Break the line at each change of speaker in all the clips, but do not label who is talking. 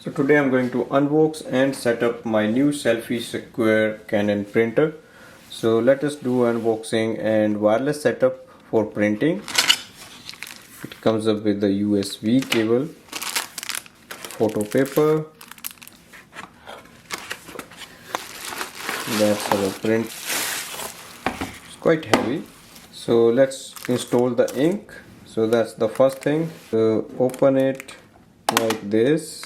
So today I'm going to unbox and set up my new Selphy Square Canon printer. So let us do unboxing and wireless setup for printing. It comes up with the USB cable, photo paper, that's our print. It's quite heavy. So let's install the ink. So that's the first thing. So open it like this.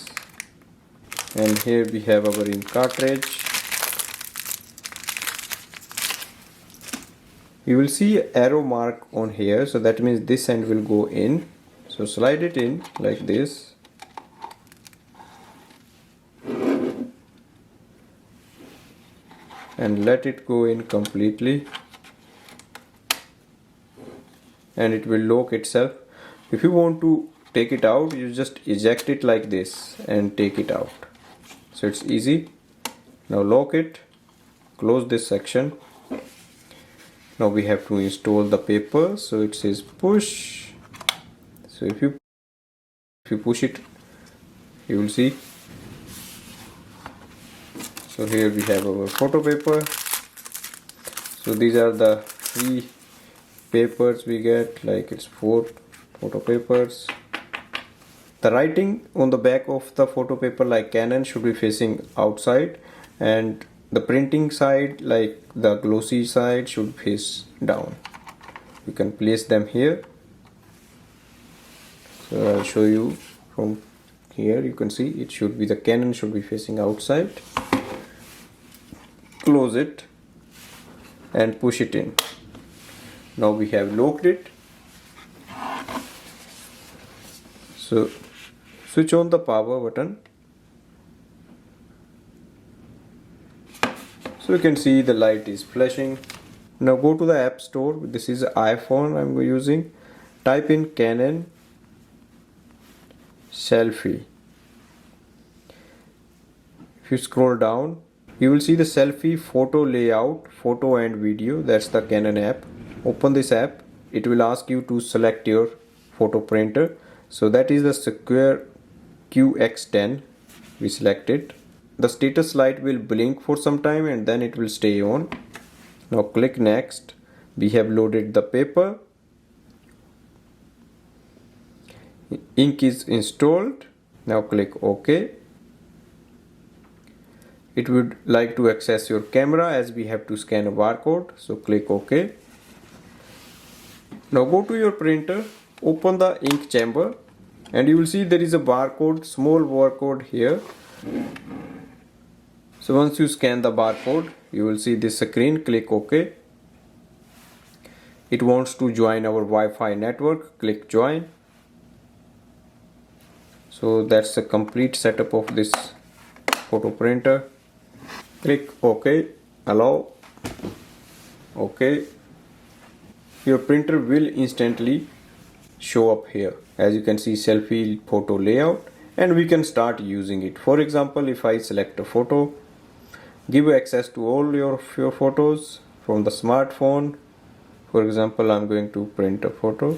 And here we have our ink cartridge. You will see an arrow mark on here, so that means this end will go in. So slide it in like this. And let it go in completely. And it will lock itself. If you want to take it out, you just eject it like this and take it out. So it's easy. Now lock it, close this section. Now we have to install the paper. So it says push. So if you push it, you will see. So here we have our photo paper. So these are the three papers we get, like it's 4 photo papers. The writing on the back of the photo paper, like Canon, should be facing outside, and the printing side, like the glossy side, should face down. You can place them here. So I'll show you from here. You can see it should be, the Canon should be facing outside. Close it and push it in. Now we have locked it. So switch on the power button. So you can see the light is flashing. Now go to the app store. This is iPhone I'm using. Type in Canon Selphy. If you scroll down, you will see the Selphy photo layout, photo and video. That's the Canon app. Open this app. It will ask you to select your photo printer. So that is the Square QX10. We select it. The status light will blink for some time and then it will stay on. Now click next. We have loaded the paper. Ink is installed. Now click OK. It would like to access your camera, as we have to scan a barcode. So click OK. Now go to your printer, open the ink chamber, and you will see there is a barcode, small barcode here. So once you scan the barcode, you will see this screen. Click OK. It wants to join our Wi-Fi network. Click join. So that's the complete setup of this photo printer. Click OK. Allow. OK. Your printer will instantly show up here. As you can see, Selphy photo layout, and we can start using it. For example, if I select a photo, give access to all your photos from the smartphone. For example, I'm going to print a photo.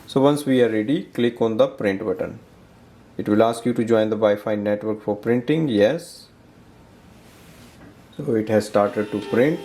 So once we are ready, click on the print button. It will ask you to join the Wi-Fi network for printing. Yes. So it has started to print.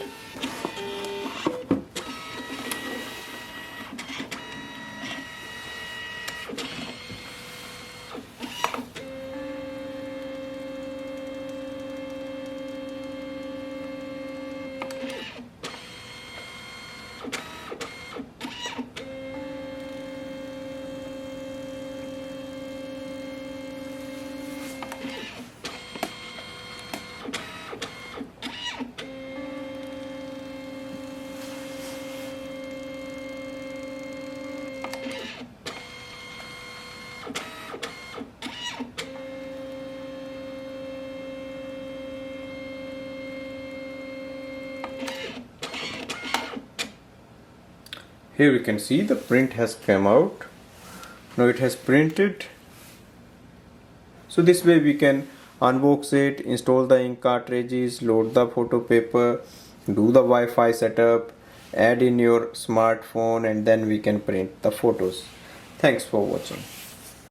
Here we can see the print has come out. Now it has printed. So this way we can unbox it, install the ink cartridges, load the photo paper, do the Wi-Fi setup, add in your smartphone, and then we can print the photos. Thanks for watching.